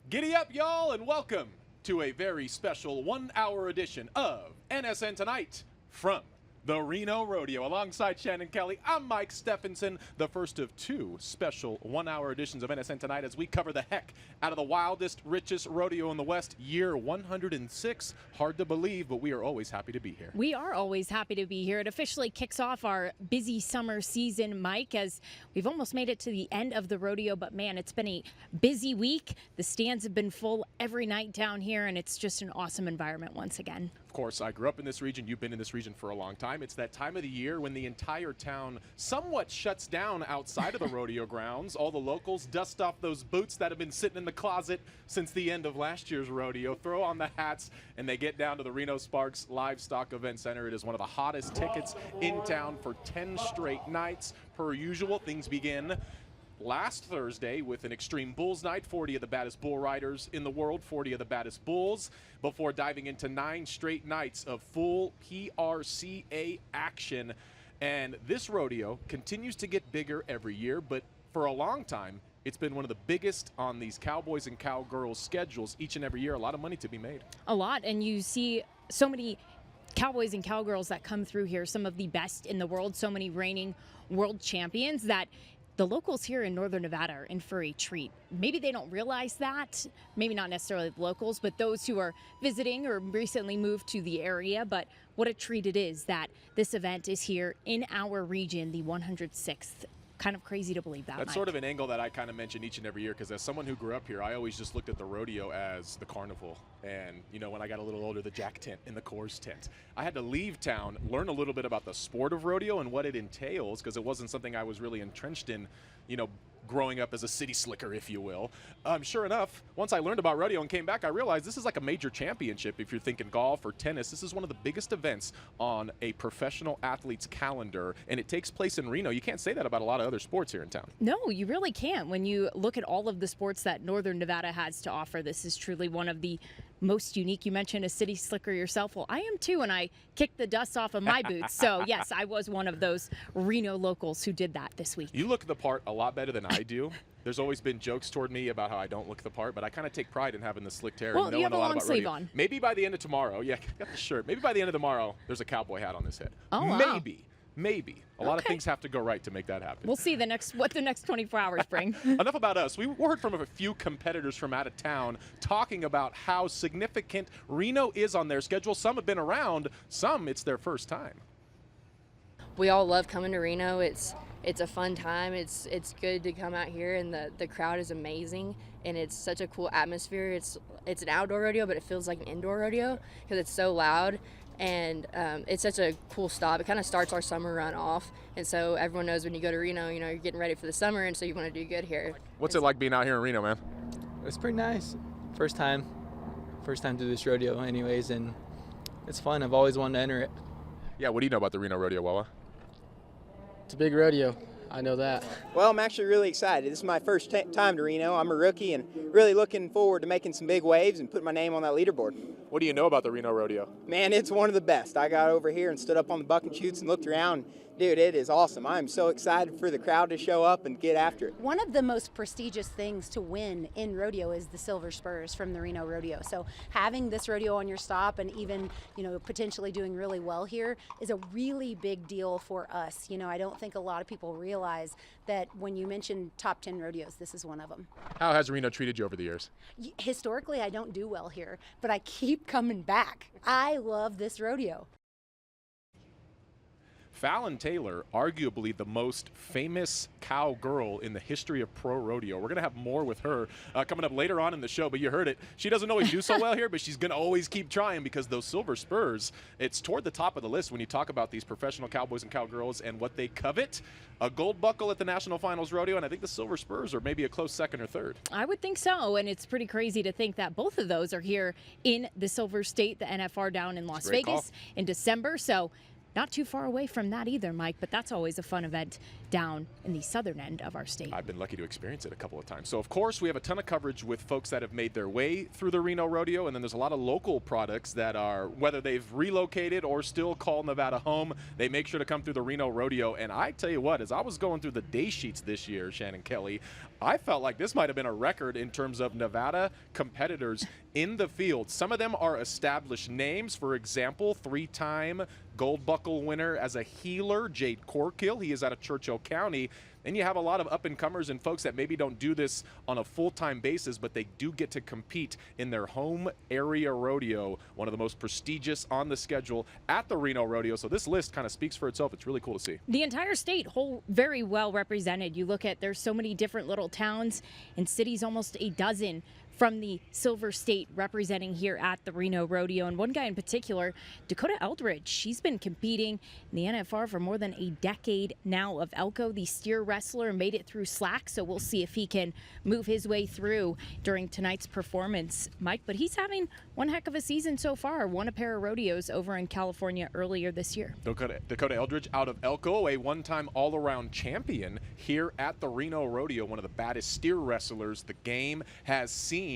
Giddy up, y'all, and welcome to a very special one-hour edition of NSN Tonight from the Reno Rodeo. Alongside Shannon Kelly, I'm Mike Stephenson, the first of two special one-hour editions of NSN Tonight as we cover the heck out of the wildest, richest rodeo in the West, year 106. Hard to believe, but we are always happy to be here. We are always happy to be here. It officially kicks off our busy summer season, Mike, as we've almost made it to the end of the rodeo, but man, it's been a busy week. The stands have been full every night down here, and it's just an awesome environment once again. Of course, I grew up in this region. You've been in this region for a long time. It's that time of the year when the entire town somewhat shuts down outside of the rodeo grounds. All the locals dust off those boots that have been sitting in the closet since the end of last year's rodeo, throw on the hats, and they get down to the Reno-Sparks Livestock Events Center. It is one of the hottest tickets in town for 10 straight nights. Per usual, things begin last Thursday with an Extreme Bulls night, 40 of the baddest bull riders in the world, 40 of the baddest bulls, before diving into 9 straight nights of full PRCA action. And this rodeo continues to get bigger every year, but for a long time, it's been one of the biggest on these cowboys and cowgirls schedules each and every year. A lot of money to be made. A lot, and you see so many cowboys and cowgirls that come through here, some of the best in the world, so many reigning world champions, that the locals here in Northern Nevada are in for a treat. Maybe they don't realize that, maybe not necessarily the locals, but those who are visiting or recently moved to the area. But what a treat it is that this event is here in our region, the 106th. Kind of crazy to believe that, That's Mike. sort of an angle that I kind of mention each and every year, because as someone who grew up here, I always just looked at the rodeo as the carnival. And, you know, when I got a little older, the jack tent and the Coors tent. I had to leave town, learn a little bit about the sport of rodeo and what it entails, because it wasn't something I was really entrenched in, you know, growing up as a city slicker, if you will. Sure enough, once I learned about rodeo and came back, I realized this is like a major championship. If you're thinking golf or tennis, this is one of the biggest events on a professional athlete's calendar, and it takes place in Reno. You can't say that about a lot of other sports here in town. No, you really can't. When you look at all of the sports that Northern Nevada has to offer, this is truly one of the most unique. You mentioned a city slicker yourself. Well, I am too, and I kicked the dust off of my boots. So yes, I was one of those Reno locals who did that this week. You look the part a lot better than I do. There's always been jokes toward me about how I don't look the part, but I kind of take pride in having the slicked hair. Well, and you knowing have a lot long about sleeve rodeo. on. Maybe by the end of tomorrow, yeah, got the shirt. Maybe by the end of tomorrow, there's a cowboy hat on this head. Oh, wow. Maybe. A lot of things have to go right to make that happen. We'll see what the next 24 hours bring. Enough about us. We heard from a few competitors from out of town talking about how significant Reno is on their schedule. Some have been around, some it's their first time. We all love coming to Reno. It's a fun time. It's good to come out here, and the crowd is amazing, and it's such a cool atmosphere. It's an outdoor rodeo, but it feels like an indoor rodeo because it's so loud. And it's such a cool stop. It kind of starts our summer run off. And so everyone knows when you go to Reno, you know, you're getting ready for the summer, and so you want to do good here. What's it like being out here in Reno, man? It's pretty nice. First time to this rodeo anyways, and it's fun. I've always wanted to enter it. Yeah, what do you know about the Reno Rodeo, Wawa? It's a big rodeo. I know that. Well, I'm actually really excited. This is my first time to Reno. I'm a rookie and really looking forward to making some big waves and putting my name on that leaderboard. What do you know about the Reno Rodeo? Man, it's one of the best. I got over here and stood up on the buck and chutes and looked around. Dude, it is awesome. I'm so excited for the crowd to show up and get after it. One of the most prestigious things to win in rodeo is the silver spurs from the Reno Rodeo. So having this rodeo on your stop and even, you know, potentially doing really well here is a really big deal for us. You know, I don't think a lot of people realize that when you mention top 10 rodeos, this is one of them. How has Reno treated you over the years? Historically, I don't do well here, but I keep coming back. I love this rodeo. Fallon Taylor, arguably the most famous cowgirl in the history of pro rodeo. We're going to have more with her coming up later on in the show, but you heard it. She doesn't always do so well here, but she's going to always keep trying because those silver spurs, it's toward the top of the list when you talk about these professional cowboys and cowgirls and what they covet. A gold buckle at the National Finals Rodeo, and I think the silver spurs are maybe a close second or third. I would think so, and it's pretty crazy to think that both of those are here in the Silver State, the NFR down in Las Vegas in December. So not too far away from that either, Mike, but that's always a fun event down in the southern end of our state. I've been lucky to experience it a couple of times. So, of course, we have a ton of coverage with folks that have made their way through the Reno Rodeo, and then there's a lot of local products that are, whether they've relocated or still call Nevada home, they make sure to come through the Reno Rodeo. And I tell you what, as I was going through the day sheets this year, Shannon Kelly, I felt like this might have been a record in terms of Nevada competitors in the field. Some of them are established names. For example, 3-time Gold Buckle winner as a healer, Jade Corkill. He is out of Churchill County. And you have a lot of up-and-comers and folks that maybe don't do this on a full-time basis, but they do get to compete in their home area rodeo, one of the most prestigious on the schedule at the Reno Rodeo. So this list kind of speaks for itself. It's really cool to see. The entire state, very well represented. You look at, there's so many different little towns and cities, almost a dozen from the Silver State representing here at the Reno Rodeo. And one guy in particular, Dakota Eldridge, she's been competing in the NFR for more than a decade now. Of Elko, the steer wrestler, made it through slack, so we'll see if he can move his way through during tonight's performance, Mike. But he's having one heck of a season so far. Won a pair of rodeos over in California earlier this year. Dakota Eldridge out of Elko, a one-time all-around champion here at the Reno Rodeo, one of the baddest steer wrestlers the game has seen.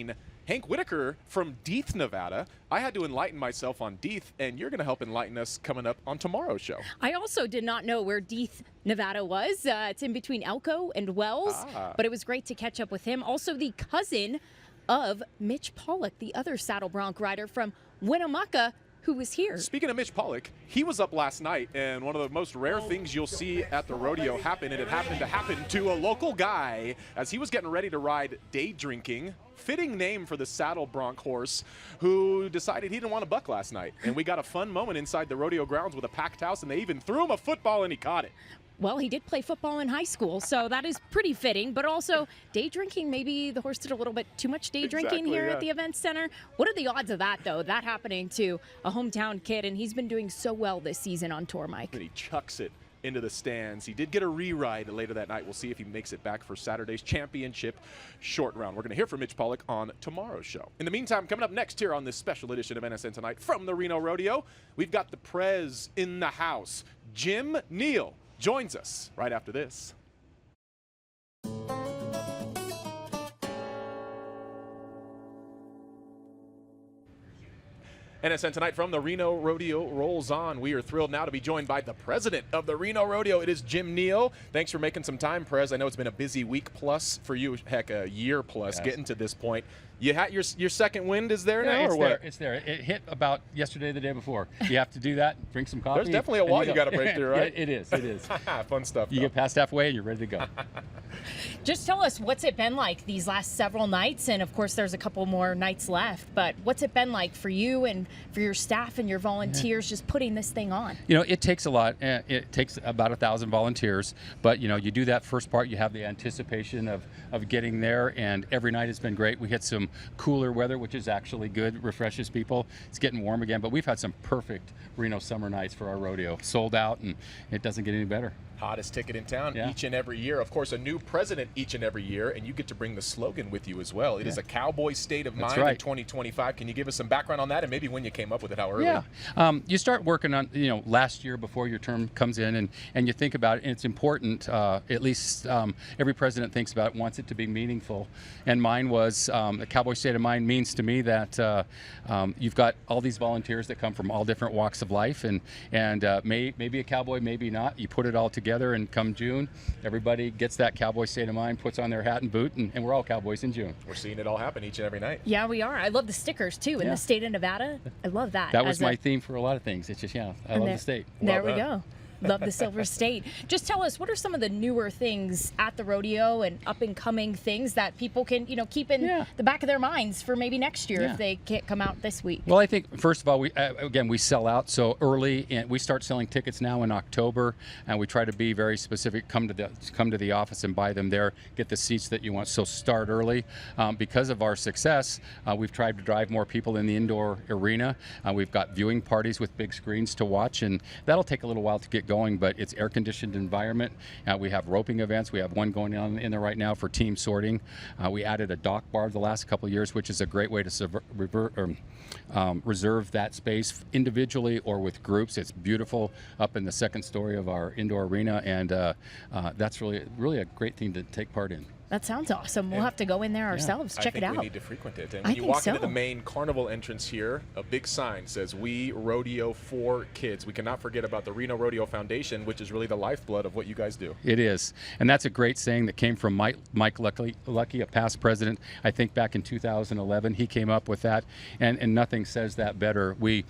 Hank Whitaker from Death, Nevada. I had to enlighten myself on Death, and you're going to help enlighten us coming up on tomorrow's show. I also did not know where Death, Nevada was. It's in between Elko and Wells, but it was great to catch up with him. Also the cousin of Mitch Pollock, the other saddle bronc rider from Winnemucca, who was here. Speaking of Mitch Pollock, he was up last night, and one of the most rare things you'll see at the rodeo happen, and it happened to happen to a local guy as he was getting ready to ride Day Drinking, fitting name for the saddle bronc horse, who decided he didn't want to buck last night. And we got a fun moment inside the rodeo grounds with a packed house, and they even threw him a football, and he caught it. Well, he did play football in high school, so that is pretty fitting. But also, day drinking, maybe the horse did a little bit too much day drinking here at the event center. What are the odds of that, though? That happening to a hometown kid, and he's been doing so well this season on tour, Mike. And he chucks it into the stands. He did get a re-ride later that night. We'll see if he makes it back for Saturday's championship short round. We're going to hear from Mitch Pollock on tomorrow's show. In the meantime, coming up next here on this special edition of NSN Tonight from the Reno Rodeo, we've got the Prez in the house. Jim Neal joins us right after this. NSN Tonight from the Reno Rodeo rolls on. We are thrilled now to be joined by the president of the Reno Rodeo. It is Jim Neal. Thanks for making some time, Prez. I know it's been a busy week plus for you, heck, a year plus getting to this point. You had your second wind is there now, or what? It's there. It hit about yesterday, the day before. You have to do that, drink some coffee. There's definitely a wall you got to break through, right? It is. It is. Fun stuff. You get past halfway and you're ready to go. Just tell us, what's it been like these last several nights? And of course, there's a couple more nights left. But what's it been like for you and for your staff and your volunteers just putting this thing on? You know, it takes a lot. It takes about 1,000 volunteers. But, you know, you do that first part, you have the anticipation of getting there. And every night has been great. We hit some cooler weather, which is actually good, refreshes people. It's getting warm again. But we've had some perfect Reno summer nights for our rodeo. Sold out, and it doesn't get any better. Hottest ticket in town each and every year. Of course, a new president each and every year, and you get to bring the slogan with you as well. It is a cowboy state of mind in 2025. Can you give us some background on that and maybe when you came up with it, how early? Yeah, you start working on, you know, last year before your term comes in, and you think about it, and it's important, at least every president thinks about it, wants it to be meaningful. And mine was, the cowboy state of mind means to me that you've got all these volunteers that come from all different walks of life, and maybe a cowboy, maybe not. You put it all together, and come June, everybody gets that cowboy state of mind, puts on their hat and boot, and we're all cowboys in June. We're seeing it all happen each and every night. Yeah, we are. I love the stickers, too, in the state of Nevada. I love that. That was my theme for a lot of things. It's just, I love the state. There we go. Love the Silver State. Just tell us, what are some of the newer things at the rodeo and up-and-coming things that people can, you know, keep in the back of their minds for maybe next year if they can't come out this week? Well, I think, first of all, we sell out so early, and we start selling tickets now in October, and we try to be very specific. Come to the office and buy them there, get the seats that you want, so start early. Because of our success, we've tried to drive more people in the indoor arena. We've got viewing parties with big screens to watch, and that'll take a little while to get going, but it's air-conditioned environment. We have roping events. We have one going on in there right now for team sorting. We added a dock bar the last couple of years, which is a great way to reserve that space individually or with groups. It's beautiful up in the second story of our indoor arena, and that's really a great thing to take part in. That sounds awesome. We'll have to go in there ourselves, check it out. I think we need to frequent it. And when you walk into the main carnival entrance here, a big sign says, "We Rodeo for Kids." We cannot forget about the Reno Rodeo Foundation, which is really the lifeblood of what you guys do. It is. And that's a great saying that came from Mike Lucky, a past president. I think back in 2011, he came up with that. And nothing says that better. We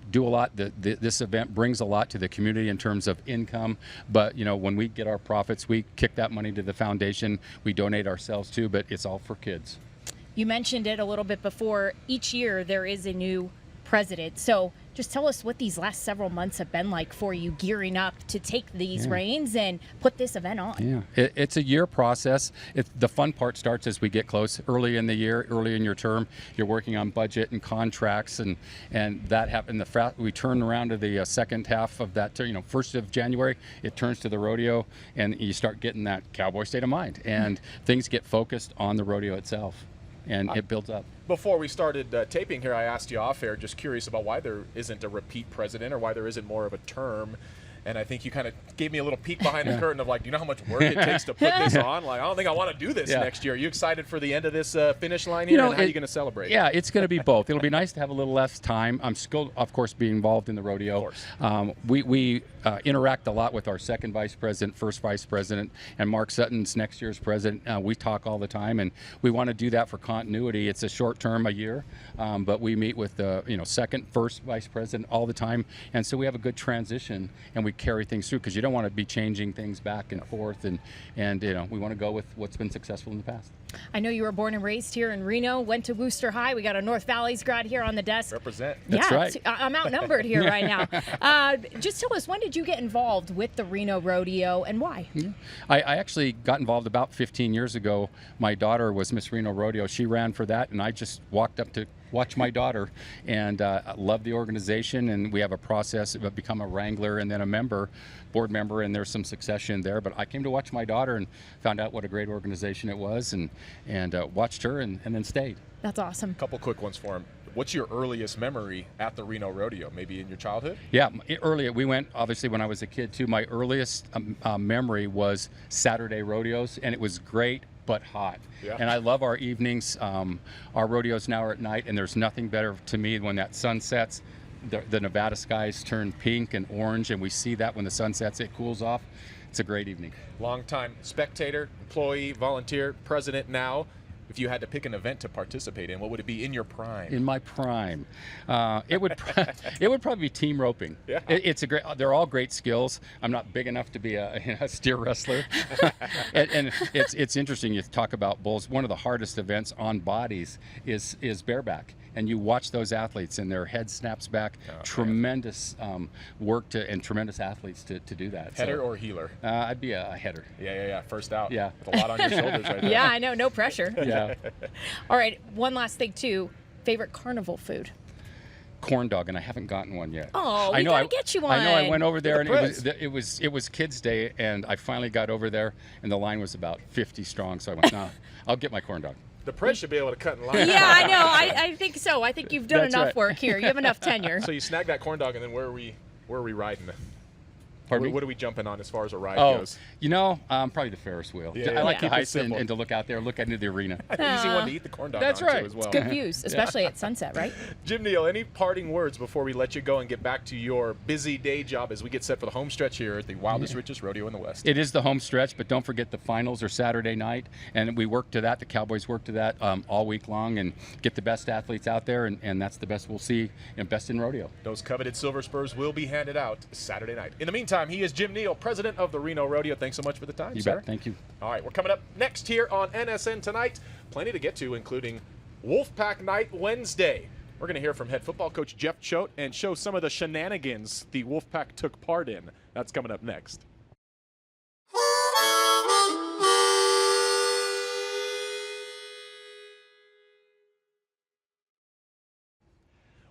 do a lot. This event brings a lot to the community in terms of income. But, you know, when we get our profits, we kick that money to the foundation. We donate ourselves too, but it's all for kids. You mentioned it a little bit before. Each year there is a new president. So just tell us what these last several months have been like for you, gearing up to take these reins and put this event on. Yeah, it's a year process. The fun part starts as we get close. Early in the year, early in your term, you're working on budget and contracts, and that happened. We turn around to the second half of that, 1st of January, it turns to the rodeo, and you start getting that cowboy state of mind, and things get focused on the rodeo itself, and it builds up. Before we started taping here, I asked you off air, just curious about why there isn't a repeat president or why there isn't more of a term. And I think you kind of gave me a little peek behind the curtain of like, do you know how much work it takes to put this on? Like, I don't think I want to do this next year. Are you excited for the end of this finish line here? And how are you going to celebrate? Yeah, it's going to be both. It'll be nice to have a little less time. I'm still, of course, being involved in the rodeo. Of course. We interact a lot with our second vice president, first vice president, and Mark Sutton's next year's president. We talk all the time, and we want to do that for continuity. It's a short term, a year, but we meet with the second, first vice president all the time, and so we have a good transition, and we carry things through, because you don't want to be changing things back and forth, and we want to go with what's been successful in the past. I know you were born and raised here in Reno, went to Wooster High. We got a North Valley's grad here on the desk. Represent. That's right. I'm outnumbered here right now. Just tell us, when did you get involved with the Reno Rodeo and why? Yeah. I actually got involved about 15 years ago. My daughter was Miss Reno Rodeo. She ran for that, and I just walked up to watch my daughter, and love the organization, and we have a process of become a wrangler and then a board member, and there's some succession there. But I came to watch my daughter and found out what a great organization it was, and watched her and then stayed. That's awesome. A couple quick ones for him. What's your earliest memory at the Reno Rodeo? Maybe in your childhood? Yeah, earlier we went, obviously, when I was a kid too. My earliest memory was Saturday rodeos, and it was great but hot. Yeah. And I love our evenings. Our rodeos now are at night, and there's nothing better to me when that sun sets. The Nevada skies turn pink and orange, and we see that when the sun sets, it cools off. It's a great evening. Long-time spectator, employee, volunteer, president now. If you had to pick an event to participate in, what would it be in your prime? In my prime, it would probably be team roping. Yeah. They're all great skills. I'm not big enough to be a steer wrestler, and it's interesting. You talk about bulls. One of the hardest events on bodies is bareback. And you watch those athletes, and their head snaps back. Oh, tremendous work and tremendous athletes to do that. Header or healer? I'd be a header. Yeah. First out. Yeah. With a lot on your shoulders right there. Yeah, I know. No pressure. Yeah. All right. One last thing, too. Favorite carnival food? Corn dog, and I haven't gotten one yet. Oh, we gotta get you one. I know. I went over there, and it was Kids Day, and I finally got over there, and the line was about 50 strong. So I went, no, I'll get my corn dog. The press should be able to cut in line. Yeah, I know. I think so. I think you've done enough work here. You have enough tenure. So you snag that corn dog, and then where are we riding? Pardon me? What are we jumping on as far as a ride goes? Probably the Ferris wheel. I like to ice and to look out there, look into the arena. Easy one to eat the corn dog. That's right. As well. It's good views, especially at sunset, right? Jim Neal, any parting words before we let you go and get back to your busy day job as we get set for the home stretch here at the Wildest, Richest Rodeo in the West? It is the home stretch, but don't forget the finals are Saturday night, and we work to that. The Cowboys work to that all week long, and get the best athletes out there, and that's the best we'll see, and best in rodeo. Those coveted silver spurs will be handed out Saturday night. In the meantime, he is Jim Neal, president of the Reno Rodeo. Thanks so much for the time, you sir. Bet. Thank you. All right, we're coming up next here on NSN Tonight. Plenty to get to, including Wolfpack Night Wednesday. We're going to hear from head football coach Jeff Choate and show some of the shenanigans the Wolfpack took part in. That's coming up next.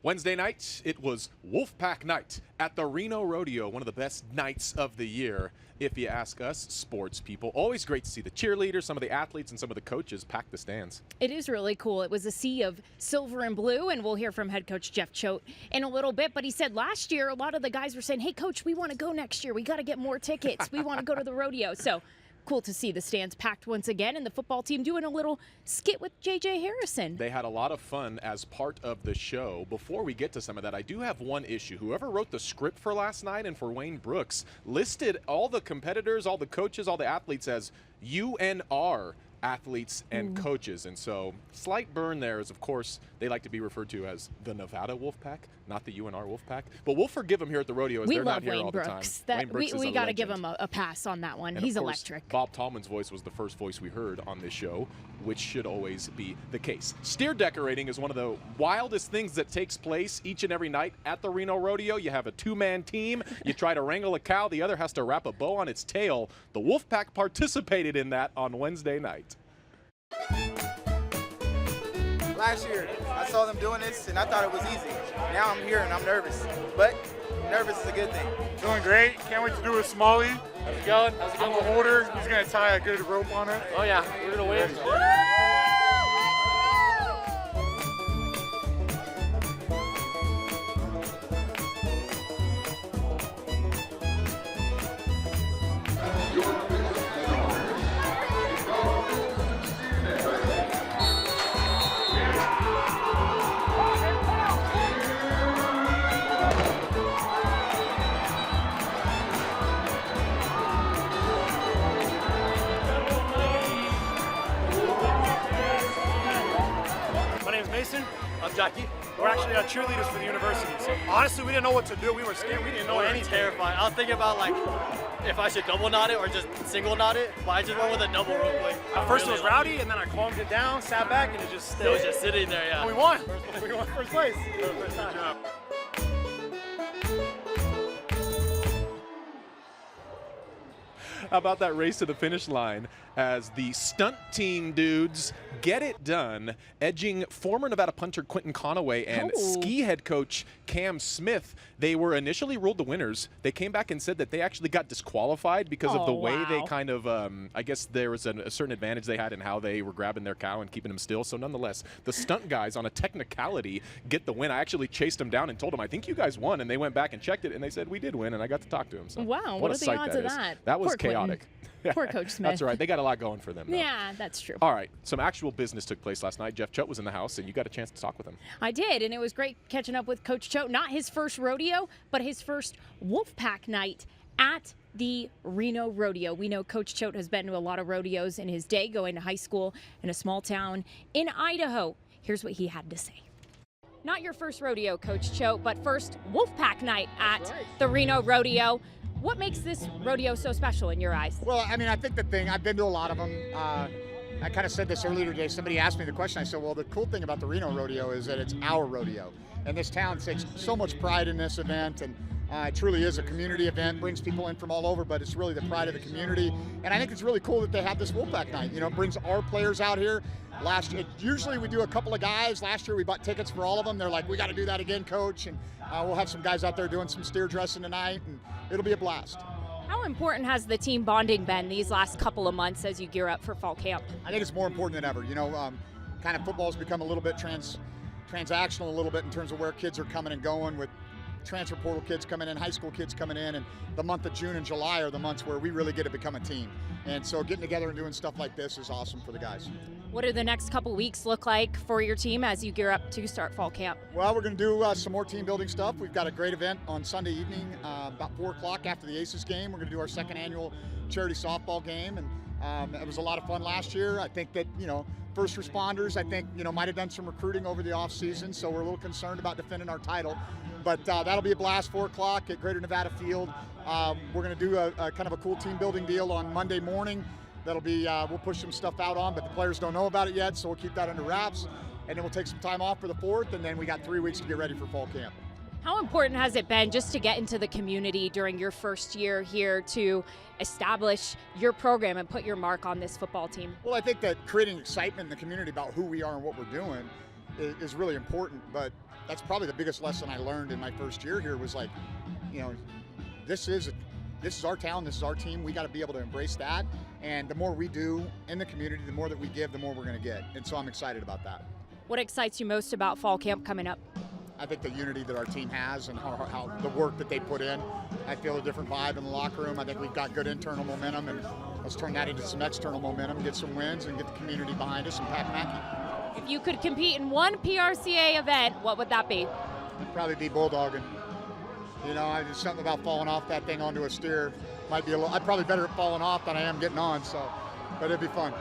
Wednesday night, it was Wolfpack Night at the Reno Rodeo, one of the best nights of the year, if you ask us sports people. Always great to see the cheerleaders, some of the athletes, and some of the coaches pack the stands. It is really cool. It was a sea of silver and blue, and we'll hear from head coach Jeff Choate in a little bit. But he said last year, a lot of the guys were saying, hey, coach, we want to go next year. We got to get more tickets. We want to go to the rodeo. So cool to see the stands packed once again, and the football team doing a little skit with J.J. Harrison. They had a lot of fun as part of the show. Before we get to some of that, I do have one issue. Whoever wrote the script for last night and for Wayne Brooks listed all the competitors, all the coaches, all the athletes as UNR athletes and coaches, and so slight burn there is, of course, they like to be referred to as the Nevada Wolfpack, not the UNR Wolfpack, but we'll forgive them here at the rodeo as they're not here all the time. Wayne Brooks is we a got to give legend. him a pass on that one. And He's of course, electric. Bob Tallman's voice was the first voice we heard on this show, which should always be the case. Steer decorating is one of the wildest things that takes place each and every night at the Reno Rodeo. You have a two-man team. You try to wrangle a cow. The other has to wrap a bow on its tail. The Wolfpack participated in that on Wednesday night. Last year, I saw them doing this, and I thought it was easy. Now I'm here, and I'm nervous. But nervous is a good thing. Doing great. Can't wait to do a smallie. How's it going? I'm a holder. He's going to tie a good rope on it. Oh yeah, we're gonna win. I'm Jackie. We're actually cheerleaders for the university. So honestly, we didn't know what to do. We were scared. We didn't know anything. Terrified. I was thinking about like if I should double knot it or just single knot it, but I just went with a double real quick. At first it was rowdy, and then I calmed it down, sat back, and it just stayed. It was just sitting there, yeah. And we won. We won first place. First time. How about that race to the finish line as the stunt team dudes get it done, edging former Nevada punter Quentin Conaway and ski head coach Cam Smith. They were initially ruled the winners. They came back and said that they actually got disqualified because of the way they kind of, I guess there was a certain advantage they had in how they were grabbing their cow and keeping him still. So nonetheless, the stunt guys on a technicality get the win. I actually chased them down and told them, I think you guys won. And they went back and checked it, and they said, we did win, and I got to talk to him. So wow, what are the odds of that? That was Poor Quentin. chaotic. Poor Coach Smith. That's right. They got a lot going for them, though. Yeah, that's true. All right. Some actual business took place last night. Jeff Choate was in the house, and you got a chance to talk with him. I did, and it was great catching up with Coach Choate. Not his first rodeo, but his first Wolfpack night at the Reno Rodeo. We know Coach Choate has been to a lot of rodeos in his day, going to high school in a small town in Idaho. Here's what he had to say. Not your first rodeo, Coach Choate, but first Wolfpack night at the Reno Rodeo. What makes this rodeo so special in your eyes? Well, I mean, I think the thing, I've been to a lot of them. I kind of said this earlier today. Somebody asked me the question. I said, well, the cool thing about the Reno Rodeo is that it's our rodeo. And this town takes so much pride in this event. And it truly is a community event, brings people in from all over, but it's really the pride of the community. And I think it's really cool that they have this Wolfpack night. You know, it brings our players out here. Usually we do a couple of guys. Last year we bought tickets for all of them. They're like, we got to do that again, Coach. And we'll have some guys out there doing some steer dressing tonight, and it'll be a blast. How important has the team bonding been these last couple of months as you gear up for fall camp? I think it's more important than ever. You know, kind of football's become a little bit transactional a little bit in terms of where kids are coming and going, with transfer portal kids coming in, high school kids coming in, and the month of June and July are the months where we really get to become a team. And so getting together and doing stuff like this is awesome for the guys. What do the next couple weeks look like for your team as you gear up to start fall camp? Well, we're going to do some more team building stuff. We've got a great event on Sunday evening, about 4 o'clock after the Aces game. We're going to do our second annual charity softball game, and it was a lot of fun last year. I think that, you know, first responders, I think, you know, might have done some recruiting over the off season, so we're a little concerned about defending our title. But that'll be a blast, 4 o'clock at Greater Nevada Field. We're going to do a kind of a cool team building deal on Monday morning. That'll be, we'll push some stuff out on, but the players don't know about it yet, so we'll keep that under wraps. And then we'll take some time off for the 4th, and then we got 3 weeks to get ready for fall camp. How important has it been just to get into the community during your first year here to establish your program and put your mark on this football team? Well, I think that creating excitement in the community about who we are and what we're doing is really important. But that's probably the biggest lesson I learned in my first year here was like, you know, this is our town, this is our team. We got to be able to embrace that. And the more we do in the community, the more that we give, the more we're going to get. And so I'm excited about that. What excites you most about fall camp coming up? I think the unity that our team has and how the work that they put in. I feel a different vibe in the locker room. I think we've got good internal momentum, and let's turn that into some external momentum, get some wins, and get the community behind us and Pat Mackey. If you could compete in one PRCA event, what would that be? It'd probably be bulldogging. You know, there's something about falling off that thing onto a steer. Might be I'm probably better at falling off than I am getting on, but it'd be fun.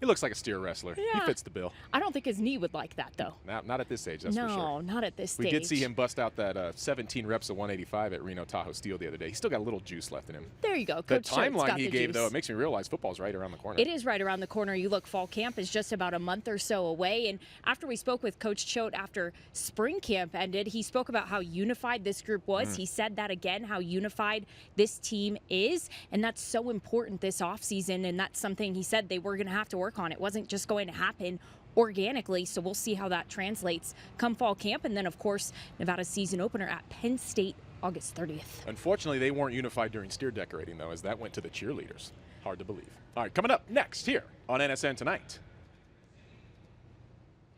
He looks like a steer wrestler. Yeah. He fits the bill. I don't think his knee would like that, though. Not at this age, that's for sure. No, not at this stage. We did see him bust out that 17 reps of 185 at Reno Tahoe Steel the other day. He's still got a little juice left in him. There you go. The Coach Schultz timeline got he the gave, juice. though, it makes me realize football's right around the corner. It is right around the corner. You look, fall camp is just about a month or so away. And after we spoke with Coach Choate after spring camp ended, he spoke about how unified this group was. He said that again, how unified this team is. And that's so important this offseason. And that's something he said they were going to have to work on. It wasn't just going to happen organically, so we'll see how that translates come fall camp. And then, of course, Nevada's season opener at Penn State, August 30th. Unfortunately, they weren't unified during steer decorating, though, as that went to the cheerleaders. Hard to believe. All right, coming up next here on NSN Tonight.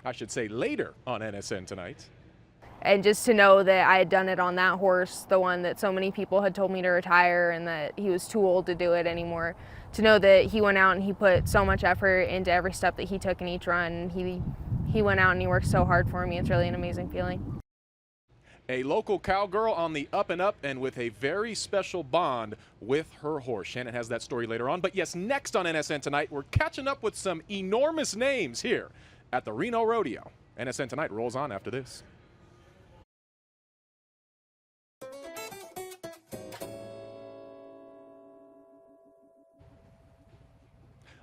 I should say later on NSN Tonight. And just to know that I had done it on that horse, the one that so many people had told me to retire and that he was too old to do it anymore, to know that he went out and he put so much effort into every step that he took in each run. He went out and he worked so hard for me. It's really an amazing feeling. A local cowgirl on the up and up and with a very special bond with her horse. Shannon has that story later on. But yes, next on NSN Tonight, we're catching up with some enormous names here at the Reno Rodeo. NSN Tonight rolls on after this.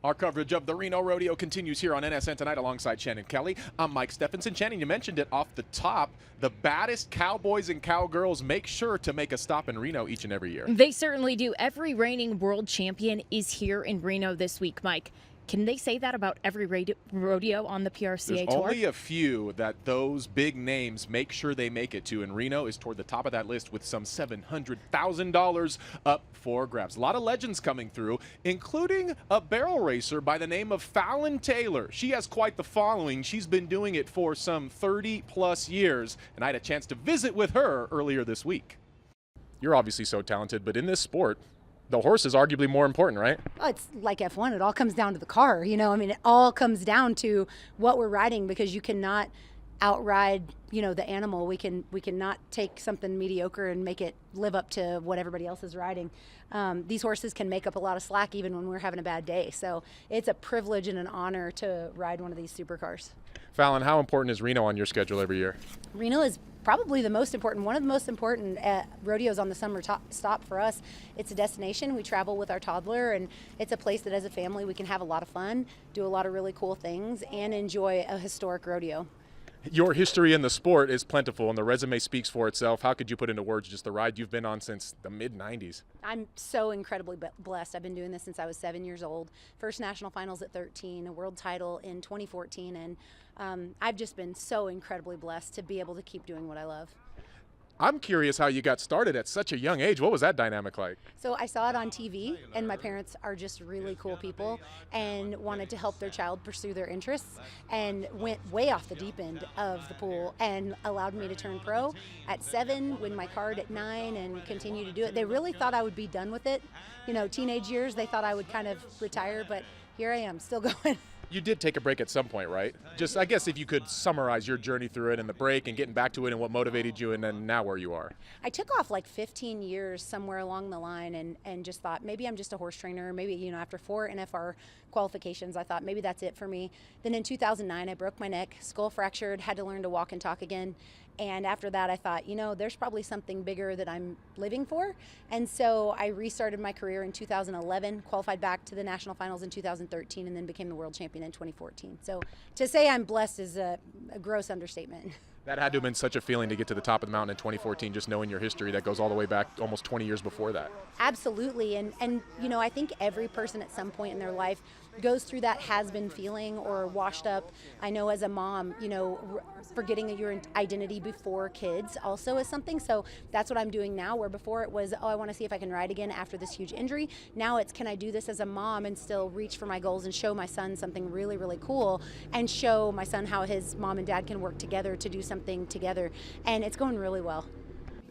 Our coverage of the Reno Rodeo continues here on NSN Tonight alongside Shannon Kelly. I'm Mike Stephenson. Shannon, you mentioned it off the top. The baddest cowboys and cowgirls make sure to make a stop in Reno each and every year. They certainly do. Every reigning world champion is here in Reno this week, Mike. Can they say that about every rodeo on the PRCA There's tour? only a few that those big names make sure they make it to, and Reno is toward the top of that list with some $700,000 up for grabs. A lot of legends coming through, including a barrel racer by the name of Fallon Taylor. She has quite the following. She's been doing it for some 30-plus years, and I had a chance to visit with her earlier this week. You're obviously so talented, but in this sport, the horse is arguably more important, right? Well, it's like F1. It all comes down to the car. You know, I mean, it all comes down to what we're riding, because you cannot outride, you know, the animal. We cannot take something mediocre and make it live up to what everybody else is riding. These horses can make up a lot of slack even when we're having a bad day. So it's a privilege and an honor to ride one of these supercars. Fallon, how important is Reno on your schedule every year? Reno is probably the most important, one of the most important rodeos on the summer stop for us. It's a destination. We travel with our toddler, and it's a place that as a family we can have a lot of fun, do a lot of really cool things, and enjoy a historic rodeo. Your history in the sport is plentiful, and the resume speaks for itself. How could you put into words just the ride you've been on since the mid-'90s? I'm so incredibly blessed. I've been doing this since I was 7 years old. First national finals at 13, a world title in 2014, and I've just been so incredibly blessed to be able to keep doing what I love. I'm curious how you got started at such a young age. What was that dynamic like? So I saw it on TV, and my parents are just really cool people and wanted to help their child pursue their interests, and went way off the deep end of the pool and allowed me to turn pro at 7, win my card at 9, and continue to do it. They really thought I would be done with it. You know, teenage years, they thought I would kind of retire, but here I am, still going. You did take a break at some point, right? Just, I guess, if you could summarize your journey through it and the break and getting back to it and what motivated you, and then now where you are. I took off like 15 years somewhere along the line, and just thought maybe I'm just a horse trainer. Maybe, you know, after 4 NFR qualifications, I thought maybe that's it for me. Then in 2009, I broke my neck, skull fractured, had to learn to walk and talk again. And after that, I thought, you know, there's probably something bigger that I'm living for. And so I restarted my career in 2011, qualified back to the national finals in 2013, and then became the world champion in 2014. So to say I'm blessed is a gross understatement. That had to have been such a feeling to get to the top of the mountain in 2014, just knowing your history that goes all the way back almost 20 years before that. Absolutely. And you know, I think every person at some point in their life goes through that has-been feeling or washed up. I know as a mom, you know, forgetting your identity before kids also is something. So that's what I'm doing now, where before it was, oh, I want to see if I can ride again after this huge injury. Now it's, can I do this as a mom and still reach for my goals and show my son something really, really cool, and show my son how his mom and dad can work together to do something together. And it's going really well.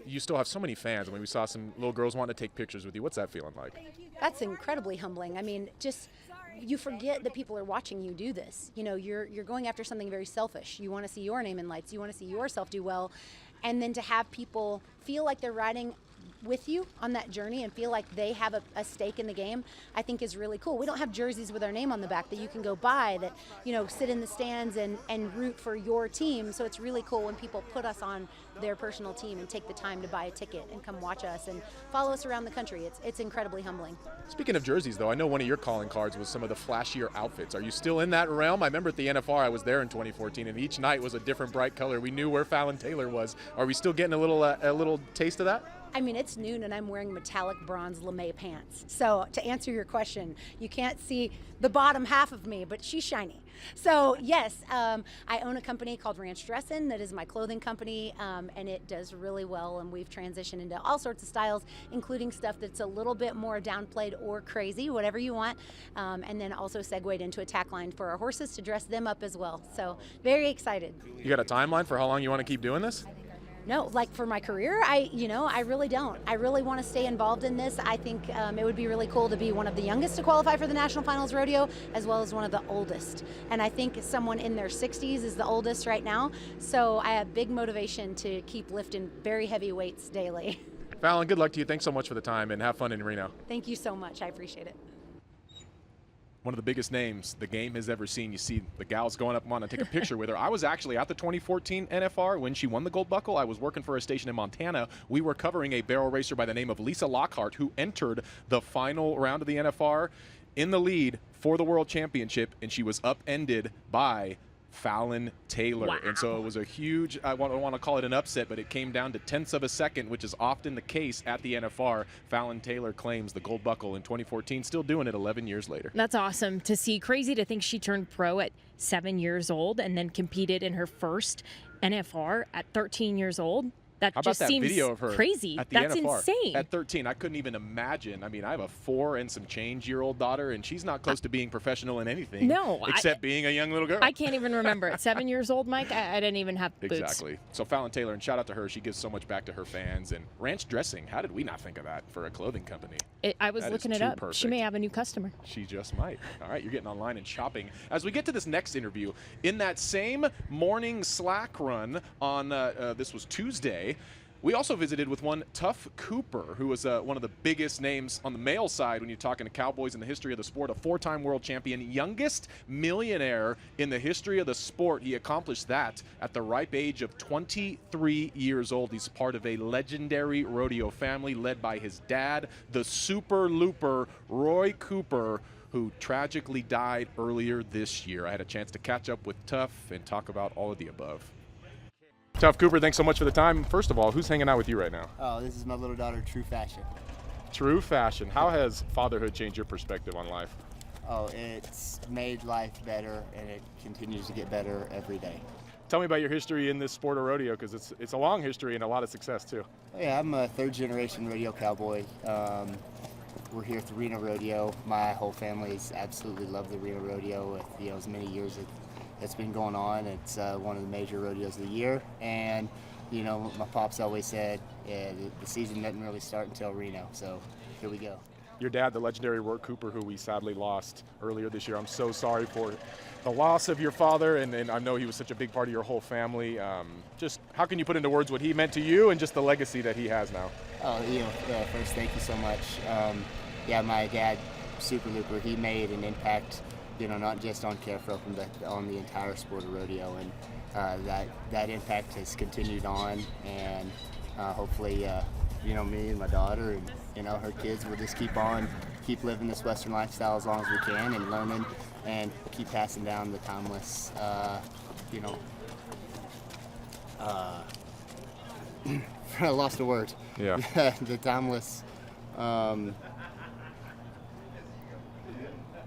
You still have so many fans. I mean, we saw some little girls wanting to take pictures with you. What's that feeling like? That's incredibly humbling. I mean, just, you forget that people are watching you do this. You know, you're going after something very selfish. You want to see your name in lights. You want to see yourself do well. And then to have people feel like they're riding with you on that journey and feel like they have a stake in the game, I think is really cool. We don't have jerseys with our name on the back that you can go buy, that, you know, sit in the stands and root for your team. So it's really cool when people put us on their personal team and take the time to buy a ticket and come watch us and follow us around the country. It's incredibly humbling. Speaking of jerseys, though, I know one of your calling cards was some of the flashier outfits. Are you still in that realm? I remember at the NFR, I was there in 2014, and each night was a different bright color. We knew where Fallon Taylor was. Are we still getting a little taste of that? I mean, it's noon and I'm wearing metallic bronze lame pants. So to answer your question, you can't see the bottom half of me, but she's shiny. So yes, I own a company called Ranch Dressin' that is my clothing company, and it does really well. And we've transitioned into all sorts of styles, including stuff that's a little bit more downplayed or crazy, whatever you want. And then also segued into a tack line for our horses to dress them up as well. So very excited. You got a timeline for how long you want to keep doing this? No, like for my career, I really don't. I really want to stay involved in this. I think it would be really cool to be one of the youngest to qualify for the National Finals Rodeo, as well as one of the oldest. And I think someone in their 60s is the oldest right now. So I have big motivation to keep lifting very heavy weights daily. Fallon, good luck to you. Thanks so much for the time, and have fun in Reno. Thank you so much. I appreciate it. One of the biggest names the game has ever seen. You see the gals going up wanting to take a picture with her. I was actually at the 2014 NFR when she won the gold buckle. I was working for a station in Montana. We were covering a barrel racer by the name of Lisa Lockhart, who entered the final round of the NFR in the lead for the World Championship, and she was upended by Fallon Taylor. Wow. And so it was a huge, I don't want to call it an upset, but it came down to tenths of a second, which is often the case at the NFR. Fallon Taylor claims the gold buckle in 2014, still doing it 11 years later. That's awesome to see. Crazy to think she turned pro at 7 years old and then competed in her first NFR at 13 years old. That How about just that seems video of her crazy. at the That's NFR insane. at 13? I couldn't even imagine. I mean, I have a 4 and some change-year-old daughter, and she's not close to being professional in anything. No, except being a young little girl. I can't even remember. At 7 years old, Mike, I didn't even have boots. Exactly. So Fallon Taylor, and shout out to her. She gives so much back to her fans. And Ranch Dressing, how did we not think of that for a clothing company? I was That looking is it too up. perfect. She may have a new customer. She just might. All right, you're getting online and shopping. As we get to this next interview, in that same morning Slack run on, this was Tuesday, we also visited with one Tough Cooper, who was one of the biggest names on the male side when you're talking to cowboys in the history of the sport, a 4-time world champion, youngest millionaire in the history of the sport. He accomplished that at the ripe age of 23 years old. He's part of a legendary rodeo family led by his dad, the super looper, Roy Cooper, who tragically died earlier this year. I had a chance to catch up with Tough and talk about all of the above. Tough Cooper, thanks so much for the time. First of all, who's hanging out with you right now? Oh, this is my little daughter, True Fashion. True Fashion. How has fatherhood changed your perspective on life? Oh, it's made life better, and it continues to get better every day. Tell me about your history in this sport of rodeo, because it's a long history and a lot of success too. Yeah, I'm a third-generation rodeo cowboy. We're here at the Reno Rodeo. My whole family's absolutely love the Reno Rodeo with as many years it's been going on. It's one of the major rodeos of the year, and my pops always said the season doesn't really start until Reno, so here we go. Your dad, the legendary Roy Cooper, who we sadly lost earlier this year. I'm so sorry for the loss of your father, and I know he was such a big part of your whole family. Just how can you put into words what he meant to you and just the legacy that he has now? Oh, first, thank you so much. My dad, Super Looper, he made an impact, not just on Carefree, but on the entire sport of rodeo, and that impact has continued on, and hopefully, me and my daughter and her kids will just keep living this Western lifestyle as long as we can, and learning and keep passing down the timeless, I lost a word. Yeah. The timeless.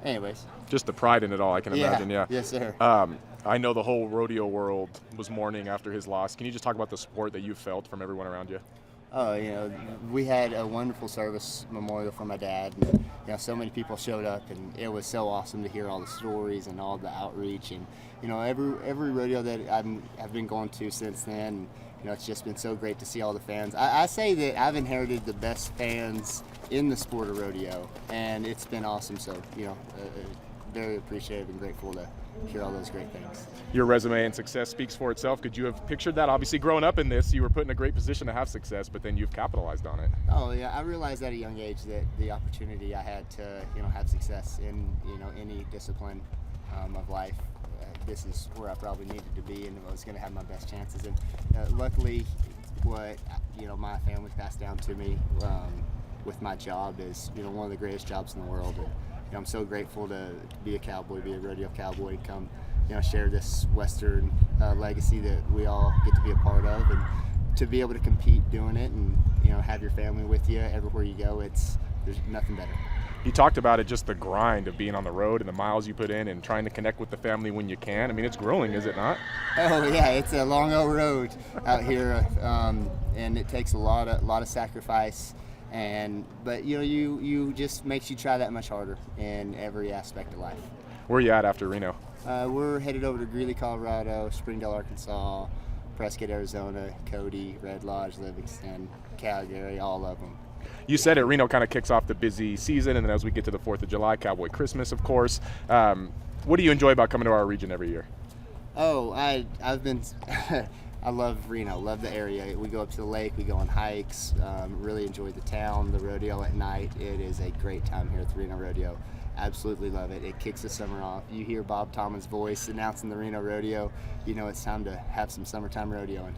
Anyways. Just the pride in it all, I can imagine, yeah. Yes, sir. I know the whole rodeo world was mourning after his loss. Can you just talk about the support that you felt from everyone around you? Oh, you know, we had a wonderful service memorial for my dad. And, you know, so many people showed up, and it was so awesome to hear all the stories and all the outreach. And, you know, every rodeo that I've been going to since then, you know, it's just been so great to see all the fans. I say that I've inherited the best fans in the sport of rodeo, and it's been awesome. So, you know, very appreciative and grateful to hear all those great things. Your resume and success speaks for itself. Could you have pictured that? Obviously, growing up in this, you were put in a great position to have success, but then you've capitalized on it. Oh yeah, I realized at a young age that the opportunity I had to, you know, have success in, you know, any discipline of life. This is where I probably needed to be, and I was going to have my best chances. And luckily, what, you know, my family passed down to me with my job is, you know, one of the greatest jobs in the world. And, you know, I'm so grateful to be a cowboy, be a rodeo cowboy, and come, you know, share this Western legacy that we all get to be a part of, and to be able to compete doing it, and, you know, have your family with you everywhere you go. There's nothing better. You talked about it, just the grind of being on the road and the miles you put in and trying to connect with the family when you can. I mean, it's grueling, is it not? Oh yeah, it's a long old road out here, and it takes a lot of sacrifice. But you know, you just makes you try that much harder in every aspect of life. Where are you at after Reno? We're headed over to Greeley, Colorado, Springdale, Arkansas, Prescott, Arizona, Cody, Red Lodge, Livingston, Calgary, all of them. You said it, Reno kind of kicks off the busy season, and then as we get to the 4th of July, Cowboy Christmas, of course. What do you enjoy about coming to our region every year? Oh, I've been I love Reno, love the area. We go up to the lake, we go on hikes, really enjoy the town, the rodeo at night. It is a great time here at the Reno Rodeo. Absolutely love it. It kicks the summer off. You hear Bob Tomlin's voice announcing the Reno Rodeo, you know it's time to have some summertime rodeoing.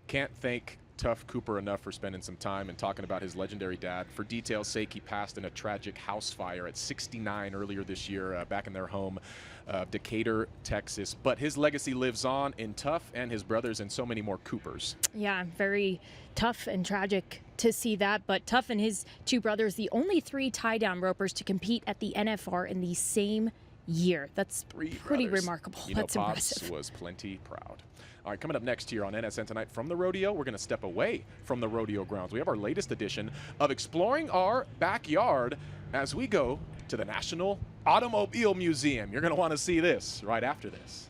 Can't thank Tough Cooper enough for spending some time and talking about his legendary dad. For details' sake, he passed in a tragic house fire at 69 earlier this year back in their home of Decatur, Texas. But his legacy lives on in Tough and his brothers and so many more Coopers. Yeah, very tough and tragic to see that. But Tough and his two brothers, the only 3 tie-down ropers to compete at the NFR in the same year. That's pretty remarkable. You know, That's Pops impressive. was plenty proud. All right, coming up next here on NSN Tonight from the rodeo, we're going to step away from the rodeo grounds. We have our latest edition of Exploring Our Backyard as we go to the National Automobile Museum. You're going to want to see this right after this.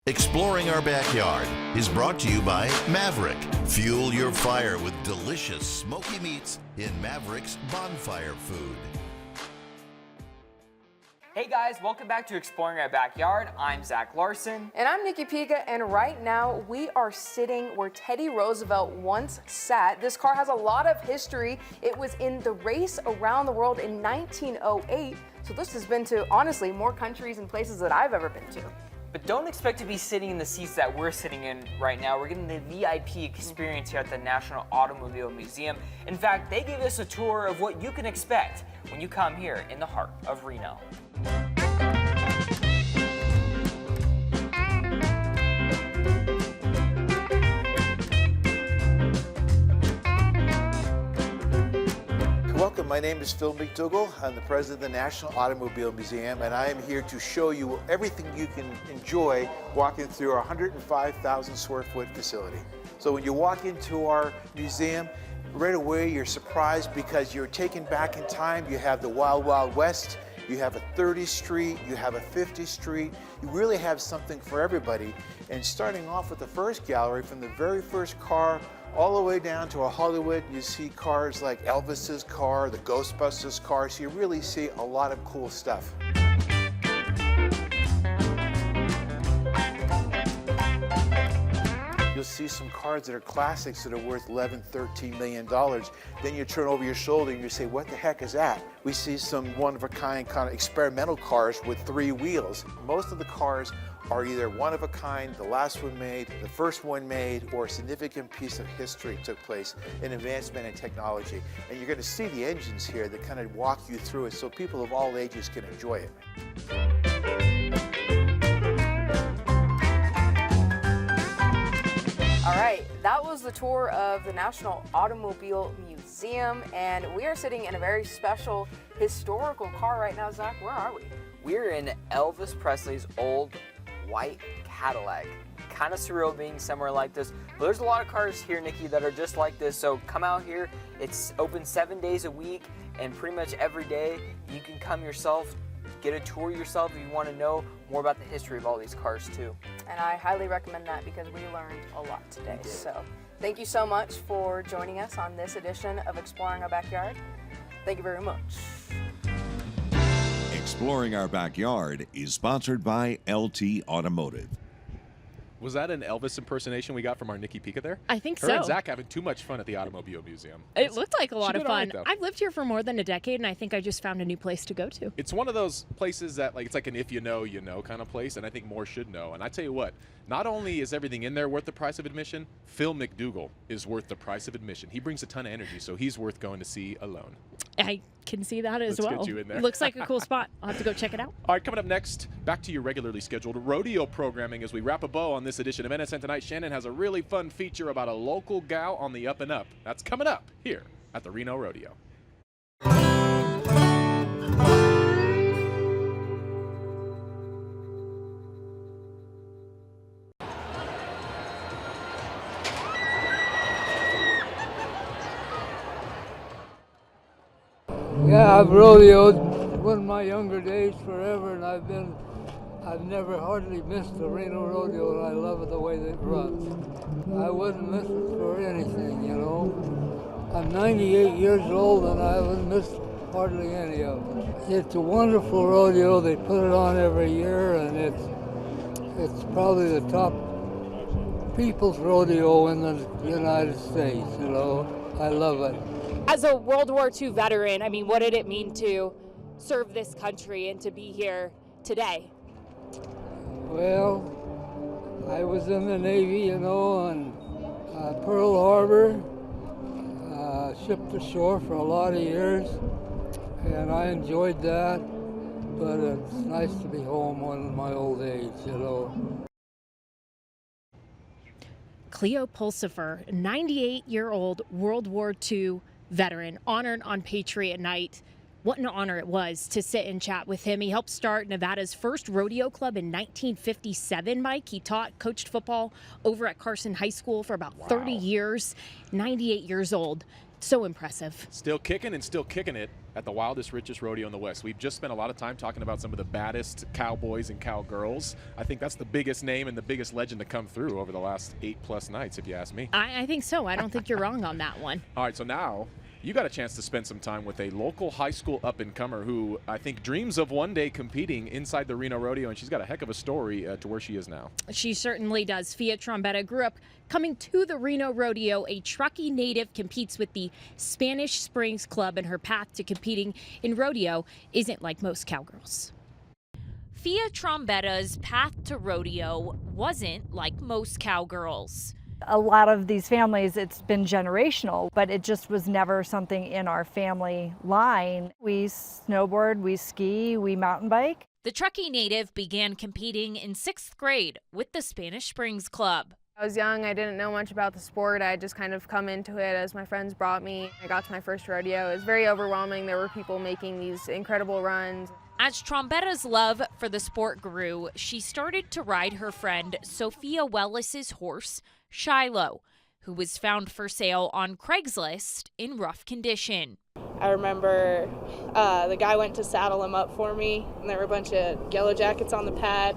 Exploring Our Backyard is brought to you by Maverick. Fuel your fire with delicious smoky meats in Maverick's Bonfire Food. Hey guys, welcome back to Exploring Our Backyard. I'm Zach Larson. And I'm Nikki Pica, and right now we are sitting where Teddy Roosevelt once sat. This car has a lot of history. It was in the race around the world in 1908, so this has been to, honestly, more countries and places that I've ever been to. But don't expect to be sitting in the seats that we're sitting in right now. We're getting the VIP experience here at the National Automobile Museum. In fact, they gave us a tour of what you can expect when you come here in the heart of Reno. Welcome, my name is Phil McDougall. I'm the president of the National Automobile Museum, and I am here to show you everything you can enjoy walking through our 105,000 square foot facility. So when you walk into our museum, right away you're surprised because you're taken back in time. You have the Wild Wild West, you have a 30th Street, you have a 50th Street. You really have something for everybody. And starting off with the first gallery, from the very first car all the way down to a Hollywood, you see cars like Elvis's car, the Ghostbusters car, so you really see a lot of cool stuff. You'll see some cars that are classics that are worth $11, $13 million. Then you turn over your shoulder and you say, what the heck is that? We see some one-of-a-kind kind of experimental cars with 3 wheels. Most of the cars are either one-of-a-kind, the last one made, the first one made, or a significant piece of history took place in advancement in technology. And you're going to see the engines here that kind of walk you through it so people of all ages can enjoy it. was the tour of the National Automobile Museum, and we are sitting in a very special historical car right now. Zach, where are we? We're in Elvis Presley's old white Cadillac. Kind of surreal being somewhere like this, but there's a lot of cars here, Nikki, that are just like this, so come out here. It's open 7 days a week, and pretty much every day you can come yourself, get a tour yourself if you want to know more about the history of all these cars too. And I highly recommend that because we learned a lot today. So thank you so much for joining us on this edition of Exploring Our Backyard. Thank you very much. Exploring Our Backyard is sponsored by LT Automotive. Was that an Elvis impersonation we got from our Nikki Pika there? I think Her so. and Zach having too much fun at the Automobile Museum. It looked like a lot She of did all fun. right, though. I've lived here for more than a decade, and I think I just found a new place to go to. It's one of those places that, like, it's like an if you know, you know kind of place, and I think more should know. And I tell you what, not only is everything in there worth the price of admission, Phil McDougall is worth the price of admission. He brings a ton of energy, so he's worth going to see alone. I can see that as Let's well. get you in there. Looks like a cool spot. I'll have to go check it out. All right, coming up next, back to your regularly scheduled rodeo programming as we wrap a bow on this edition of NSN Tonight. Shannon has a really fun feature about a local gal on the up and up. That's coming up here at the Reno Rodeo. Yeah, I've rodeoed one of my younger days forever, and I've never hardly missed the Reno Rodeo, and I love it the way that it runs. I wouldn't miss it for anything, you know. I'm 98 years old, and I haven't missed hardly any of it. It's a wonderful rodeo. They put it on every year, and it's probably the top people's rodeo in the United States, you know. I love it. As a World War II veteran, I mean, what did it mean to serve this country and to be here today? Well, I was in the Navy, you know, on Pearl Harbor, shipped ashore for a lot of years, and I enjoyed that, but it's nice to be home in my old age, you know. Cleo Pulsifer, 98-year-old World War II veteran, honored on Patriot Night. What an honor it was to sit and chat with him. He helped start Nevada's first rodeo club in 1957, Mike. He coached football over at Carson High School for about 30 years, 98 years old. So impressive. Still kicking and still kicking it at the Wildest, Richest Rodeo in the West. We've just spent a lot of time talking about some of the baddest cowboys and cowgirls. I think that's the biggest name and the biggest legend to come through over the last 8+ nights, if you ask me. I think so. I don't think you're wrong on that one. All right, so now you got a chance to spend some time with a local high school up-and-comer who I think dreams of one day competing inside the Reno Rodeo, and she's got a heck of a story to where she is now. She certainly does. Fia Trombetta grew up coming to the Reno Rodeo. A Truckee native, competes with the Spanish Springs Club, and her path to competing in rodeo isn't like most cowgirls. Fia Trombetta's path to rodeo wasn't like most cowgirls. A lot of these families, it's been generational, but it just was never something in our family line. We snowboard, we ski, we mountain bike. The Truckee native began competing in 6th grade with the Spanish Springs Club. I was young, I didn't know much about the sport. I just kind of come into it as my friends brought me. I got to my first rodeo. It was very overwhelming. There were people making these incredible runs. As Trombetta's love for the sport grew, she started to ride her friend Sophia Wellis's horse, Shiloh, who was found for sale on Craigslist in rough condition. I remember the guy went to saddle him up for me, and there were a bunch of yellow jackets on the pad.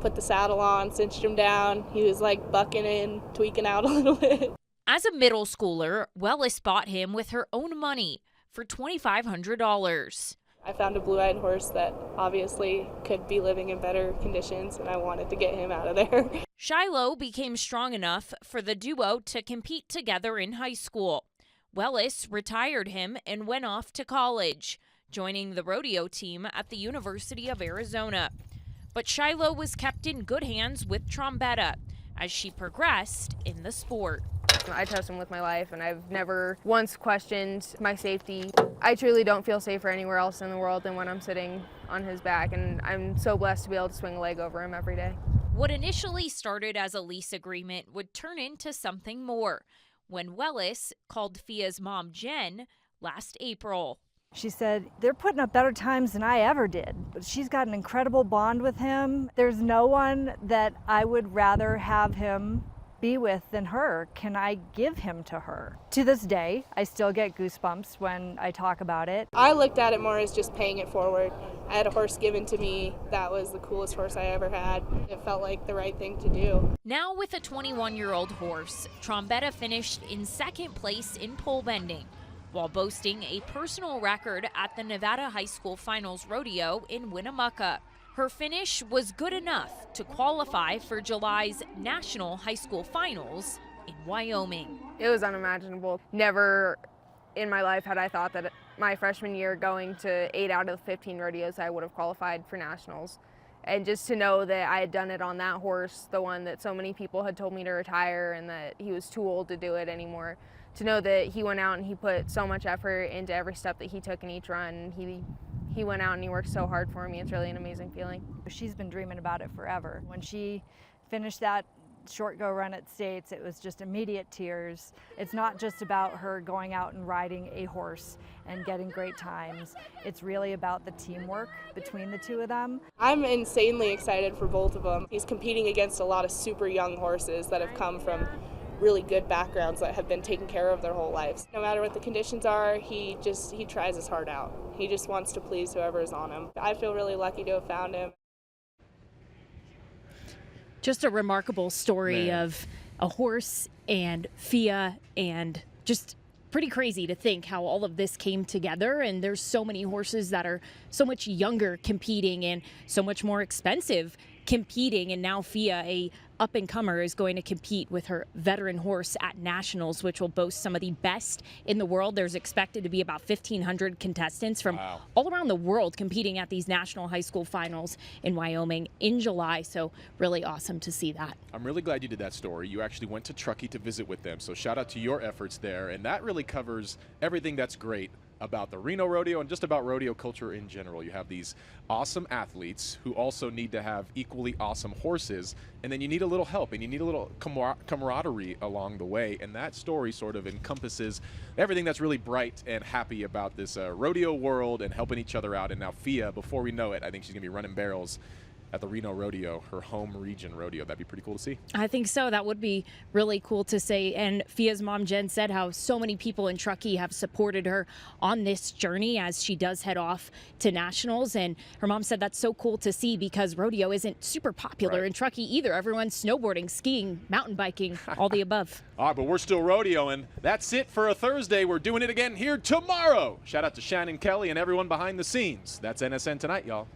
Put the saddle on, cinched him down. He was like bucking in, tweaking out a little bit. As a middle schooler, Wellis bought him with her own money for $2,500. I found a blue-eyed horse that obviously could be living in better conditions, and I wanted to get him out of there. Shiloh became strong enough for the duo to compete together in high school. Wellis retired him and went off to college, joining the rodeo team at the University of Arizona. But Shiloh was kept in good hands with Trombetta as she progressed in the sport. I trust him with my life, and I've never once questioned my safety. I truly don't feel safer anywhere else in the world than when I'm sitting on his back, and I'm so blessed to be able to swing a leg over him every day. What initially started as a lease agreement would turn into something more when Wildest called Fia's mom, Jen, last April. She said, they're putting up better times than I ever did. But she's got an incredible bond with him. There's no one that I would rather have him be with than her. Can I give him to her? To this day, I still get goosebumps when I talk about it. I looked at it more as just paying it forward. I had a horse given to me that was the coolest horse I ever had. It felt like the right thing to do. Now with a 21-year-old horse, Trombetta finished in second place in pole bending, while boasting a personal record at the Nevada High School Finals Rodeo in Winnemucca. Her finish was good enough to qualify for July's National High School Finals in Wyoming. It was unimaginable. Never in my life had I thought that my freshman year going to 8 out of 15 rodeos I would have qualified for nationals. And just to know that I had done it on that horse, the one that so many people had told me to retire and that he was too old to do it anymore. To know that he went out and he put so much effort into every step that he took in each run. He went out and he worked so hard for me. It's really an amazing feeling. She's been dreaming about it forever. When she finished that short go run at States, it was just immediate tears. It's not just about her going out and riding a horse and getting great times. It's really about the teamwork between the two of them. I'm insanely excited for both of them. He's competing against a lot of super young horses that have come from really good backgrounds that have been taken care of their whole lives. No matter what the conditions are, he tries his heart out. He just wants to please whoever is on him. I feel really lucky to have found him. Just a remarkable story of a horse and Fia, and just pretty crazy to think how all of this came together. And there's so many horses that are so much younger competing and so much more expensive competing, and now Fia, a up-and-comer, is going to compete with her veteran horse at nationals, which will boast some of the best in the world. There's expected to be about 1,500 contestants from all around the world competing at these national high school finals in Wyoming in July, so really awesome to see that. I'm really glad you did that story. You actually went to Truckee to visit with them, so shout out to your efforts there, and that really covers everything that's great about the Reno Rodeo and just about rodeo culture in general. You have these awesome athletes who also need to have equally awesome horses, and then you need a little help and you need a little camaraderie along the way, and that story sort of encompasses everything that's really bright and happy about this rodeo world and helping each other out. And now Fia, before we know it, I think she's gonna be running barrels at the Reno Rodeo, her home region rodeo. That'd be pretty cool to see. I think so. That would be really cool to see. And Fia's mom, Jen, said how so many people in Truckee have supported her on this journey as she does head off to nationals. And her mom said that's so cool to see because rodeo isn't super popular in Truckee either. Everyone's snowboarding, skiing, mountain biking, all the above. All right, but we're still rodeoing. That's it for a Thursday. We're doing it again here tomorrow. Shout out to Shannon Kelly and everyone behind the scenes. That's NSN Tonight, y'all.